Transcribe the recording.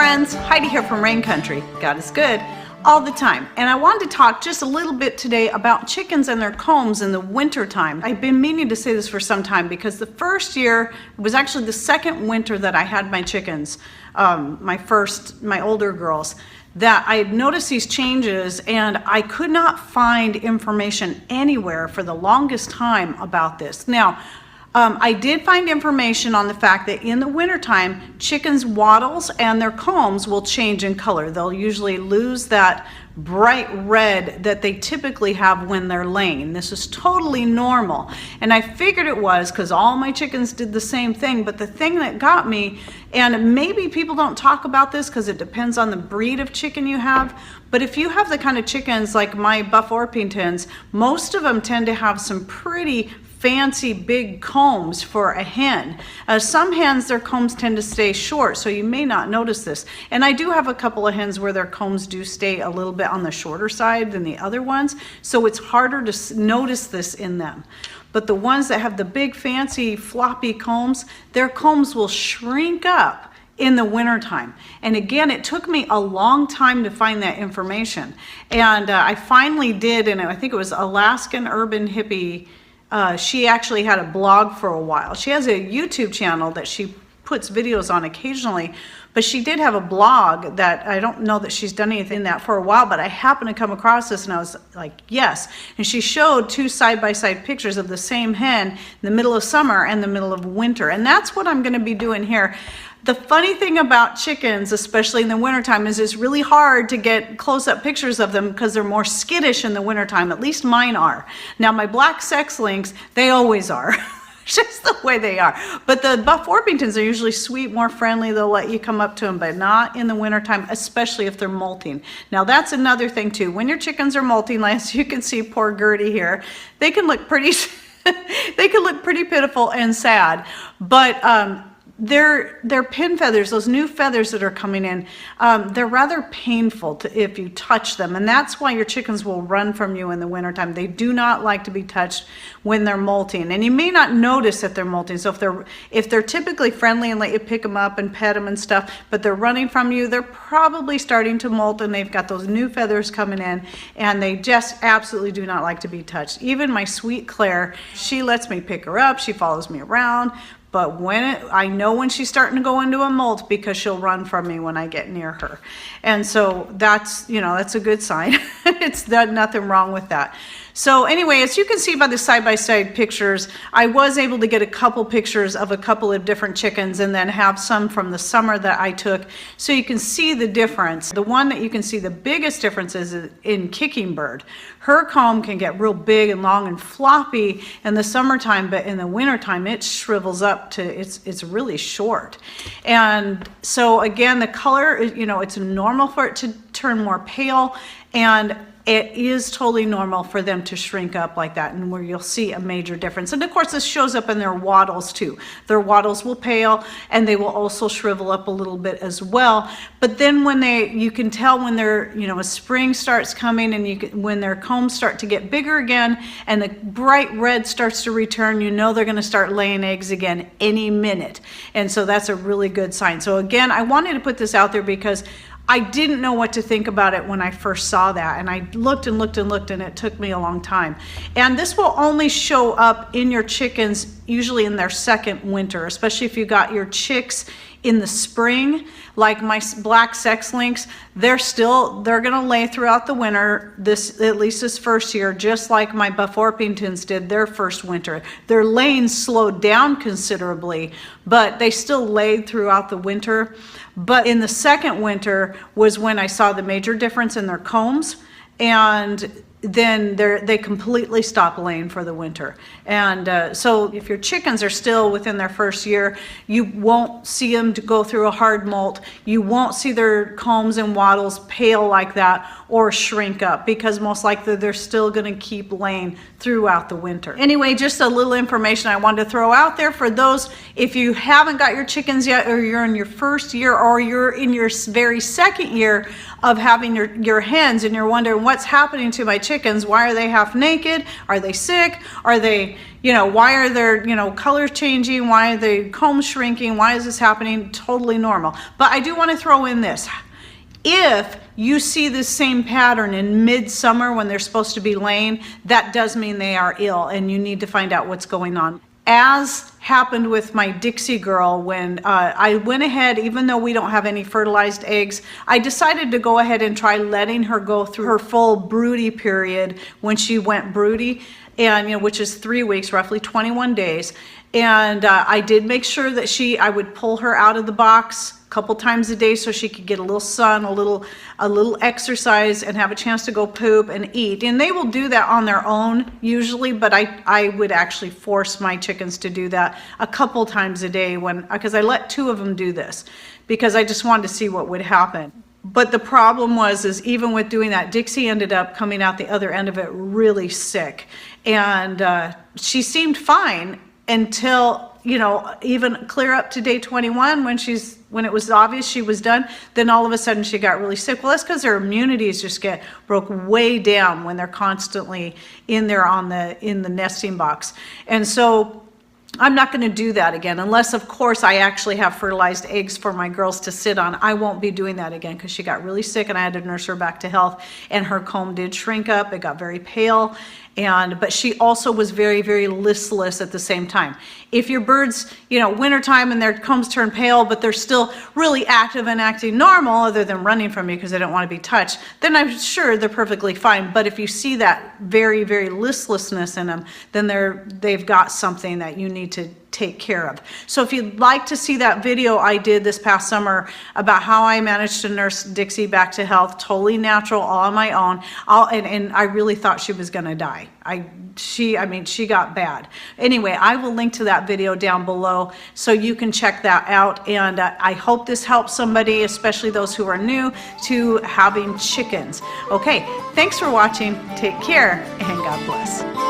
friends, Heidi here from Rain Country. God is good all the time. And I wanted to talk just a little bit today about chickens and their combs in the winter time. I've been meaning to say this for some time because the first year was actually the second winter that I had my chickens, my older girls, that I had noticed these changes and I could not find information anywhere for the longest time about this. Now, I did find information on the fact that in the wintertime, chickens' wattles and their combs will change in color. They'll usually lose that bright red that they typically have when they're laying. This is totally normal. And I figured it was because all my chickens did the same thing. But the thing that got me, and maybe people don't talk about this because it depends on the breed of chicken you have, but if you have the kind of chickens like my Buff Orpingtons, most of them tend to have some pretty fancy big combs for a hen. Some hens, their combs tend to stay short, so you may not notice this. And I do have a couple of hens where their combs do stay a little bit on the shorter side than the other ones, so it's harder to notice this in them. But the ones that have the big fancy floppy combs, their combs will shrink up in the wintertime. And again, it took me a long time to find that information. And I finally did, and I think it was Alaskan Urban Hippie. She actually had a blog for a while. She has a YouTube channel that she puts videos on occasionally, but she did have a blog that I don't know that she's done anything in that for a while, but I happened to come across this and I was like, yes. And she showed two side-by-side pictures of the same hen in the middle of summer and the middle of winter. And that's what I'm going to be doing here. The funny thing about chickens, especially in the wintertime, is it's really hard to get close-up pictures of them because they're more skittish in the wintertime. At least mine are. Now, my black sex links, they always are. Just the way they are. But the Buff Orpingtons are usually sweet, more friendly. They'll let you come up to them, but not in the wintertime, especially if they're molting. Now, that's another thing, too. When your chickens are molting, as you can see, poor Gertie here, they can look pretty, they can look pretty pitiful and sad. But their pin feathers, those new feathers that are coming in, they're rather painful if you touch them, and that's why your chickens will run from you in the wintertime. They do not like to be touched when they're molting, and you may not notice that they're molting. So if they're typically friendly and let you pick them up and pet them and stuff, but they're running from you, they're probably starting to molt, and they've got those new feathers coming in, and they just absolutely do not like to be touched. Even my sweet Claire, she lets me pick her up, she follows me around. But I know when she's starting to go into a molt because she'll run from me when I get near her. And so that's a good sign. It's nothing wrong with that. So anyway, as you can see by the side-by-side pictures, I was able to get a couple pictures of a couple of different chickens and then have some from the summer that I took so you can see the difference. The one that you can see the biggest difference is in Kicking Bird. Her comb can get real big and long and floppy in the summertime, but in the wintertime it shrivels up to, it's really short. And so again, the color, it's normal for it to turn more pale, and it is totally normal for them to shrink up like that, and where you'll see a major difference. And of course, this shows up in their wattles too. Their wattles will pale, and they will also shrivel up a little bit as well. But then when you can tell when as spring starts coming, and when their combs start to get bigger again, and the bright red starts to return, they're going to start laying eggs again any minute. And so that's a really good sign. So again, I wanted to put this out there because I didn't know what to think about it when I first saw that, and I looked and looked and looked, and it took me a long time. And this will only show up in your chickens usually in their second winter, especially if you got your chicks in the spring, like my black sex links. They're gonna lay throughout the winter, at least this first year, just like my Buff Orpingtons did their first winter. Their laying slowed down considerably, but they still laid throughout the winter. But in the second winter was when I saw the major difference in their combs, and then they completely stop laying for the winter. And so if your chickens are still within their first year, you won't see them to go through a hard molt. You won't see their combs and wattles pale like that or shrink up, because most likely they're still going to keep laying throughout the winter. Anyway, just a little information I wanted to throw out there for those, if you haven't got your chickens yet, or you're in your first year, or you're in your very second year of having your hens, and you're wondering what's happening to my chickens. chickens. Why are they half naked? Are they sick? Are they, why are their, colors changing? Why are the combs shrinking? Why is this happening? Totally normal. But I do want to throw in this. If you see this same pattern in midsummer when they're supposed to be laying, that does mean they are ill and you need to find out what's going on. As happened with my Dixie girl, when I went ahead, even though we don't have any fertilized eggs, I decided to go ahead and try letting her go through her full broody period when she went broody, and which is 3 weeks, roughly 21 days. And I did make sure that I would pull her out of the box a couple times a day so she could get a little sun, a little exercise, and have a chance to go poop and eat. And they will do that on their own usually, but I would actually force my chickens to do that a couple times a day because I let 2 of them do this because I just wanted to see what would happen. But the problem is even with doing that, Dixie ended up coming out the other end of it really sick. And she seemed fine until, even clear up to day 21 when it was obvious she was done. Then all of a sudden she got really sick. Well, that's because their immunities just broke way down when they're constantly in there in the nesting box. And so I'm not going to do that again unless, of course, I actually have fertilized eggs for my girls to sit on. I won't be doing that again because she got really sick and I had to nurse her back to health, and her comb did shrink up. It got very pale. But she also was very, very listless at the same time. If your birds, wintertime and their combs turn pale, but they're still really active and acting normal other than running from you because they don't want to be touched, then I'm sure they're perfectly fine. But if you see that very, very listlessness in them, then they've got something that you need to take care of. So if you'd like to see that video I did this past summer about how I managed to nurse Dixie back to health, totally natural, all on my own, and I really thought she was going to die. She got bad. Anyway, I will link to that video down below so you can check that out. And I hope this helps somebody, especially those who are new to having chickens. Okay, thanks for watching. Take care and God bless.